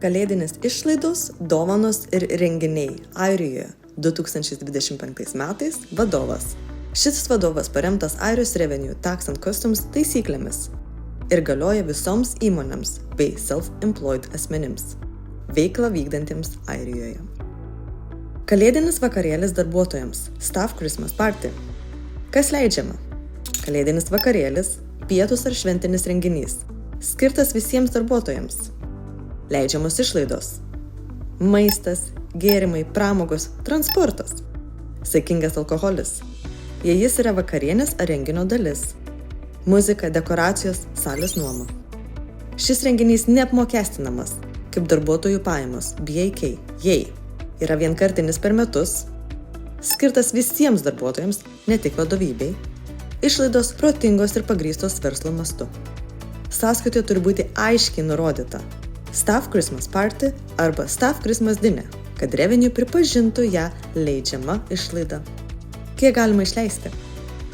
Kalėdinės išlaidos, dovanos ir renginiai Airijoje 2025 metais vadovas. Šis vadovas paremtas Airijos Revenue Tax and Customs taisyklėmis ir galioja visoms įmonėms bei self-employed asmenims, veiklą vykdantiems Airijoje. Kalėdinis vakarėlis darbuotojams Staff Christmas Party. Kas leidžiama? Kalėdinis vakarėlis, pietus ar šventinis renginys, skirtas visiems darbuotojams. Leidžiamos išlaidos. Maistas, gėrimai, pramogos, transportas. Saikingas alkoholis. Jei jis yra vakarienės ar renginio dalis. Muzika, dekoracijos, salės nuoma. Šis renginys neapmokestinamas, kaip darbuotojų pajamos, BAK, jei yra vienkartinis per metus, skirtas visiems darbuotojams, ne tik vadovybei, išlaidos protingos ir pagrįstos verslo mastu. Sąskaitoje turi būti aiškiai nurodyta Staff Christmas Party arba Staff Christmas Dinner, kad Revenue pripažintų ją leidžiama išlaida. Kiek galima išleisti?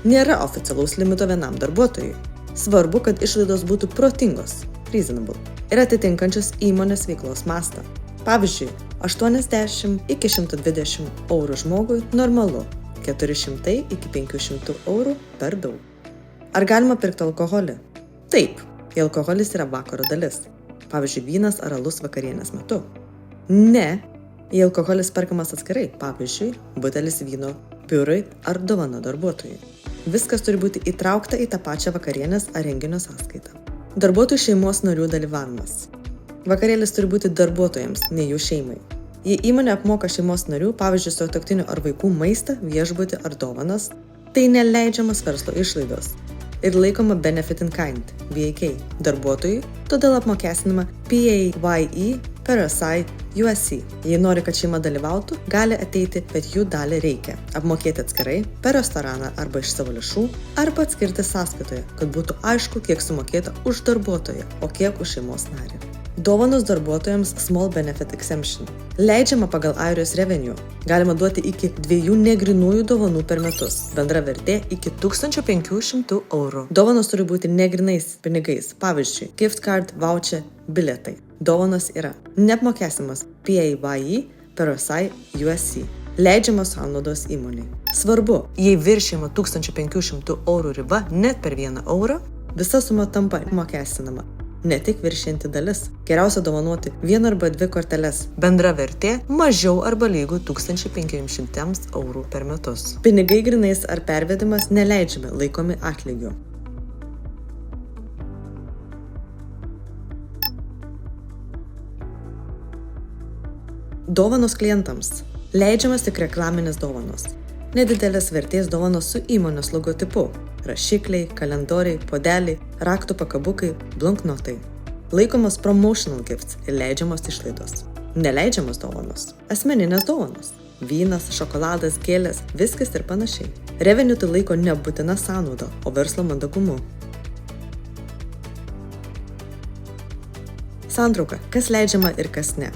Nėra oficialaus limito vienam darbuotojui. Svarbu, kad išlaidos būtų protingos, reasonable, ir atitinkančios įmonės veiklos mastą. Pavyzdžiui, 80 iki 120 eurų žmogui normalu, 400 iki 500 eurų per daug. Ar galima pirkti alkoholį? Taip, jei alkoholis yra vakaro dalis. Pavyzdžiui, vynas ar alus vakarienės metu. Ne, jei alkoholis perkamas atskirai, pavyzdžiui, butelis vyno biurui ar dovana darbuotojui. Viskas turi būti įtraukta į tą pačią vakarienės ar renginio sąskaitą. Darbuotojų šeimos narių dalyvavimas. Vakarėlis turi būti darbuotojams, ne jų šeimai. Jei įmonė apmoka šeimos narių, pavyzdžiui, sutuoktinių ar vaikų maistą, viešbutį ar dovanas, tai neleidžiamas verslo išlaidos ir laikoma benefit in kind, BAK, darbuotojui, todėl apmokestinama PAYE, PRSI, USC. Jei nori, kad šeima dalyvautų, gali ateiti, bet jų dalį reikia apmokėti atskirai, per restoraną arba iš savo lėšų, arba atskirti sąskaitoje, kad būtų aišku, kiek sumokėta už darbuotoją, o kiek už šeimos narį. Dovanos darbuotojams Small Benefit Exemption. Leidžiama pagal Airijos Revenue. Galima duoti iki 2 negrinųjų dovanų per metus. Bendra vertė iki 1500 eurų. Dovanos turi būti negrinais pinigais. Pavyzdžiui, gift card, voucher, bilietai. Dovanos yra neapmokestinamas PAYE, PRSI, USC. Leidžiamos sąnaudos įmonei. Svarbu, jei viršijama 1500 eurų riba net per 1 eurą, visa suma tampa apmokestinama. Ne tik viršijanti dalis. Geriausia dovanoti 1 arba 2 korteles. Bendra vertė mažiau arba lygu 1500 eurų per metus. Pinigai grinais ar pervedimas neleidžiami, laikomi atlygiu. Dovanos klientams. Leidžiamas tik reklaminės dovanos. Nedidelės vertės dovanos su įmonės logotipu. Rašikliai, kalendoriai, podeliai, raktų pakabukai, blanknotai. Laikomos promotional gifts ir leidžiamos išlaidos. Neleidžiamos dovanos. Asmeninės dovanos. Vynas, šokoladas, gėlės, viskas ir panašiai. Revenue tai laiko nebūtina sąnauda, o verslo mandagumu. Santrauka, kas leidžiama ir kas ne.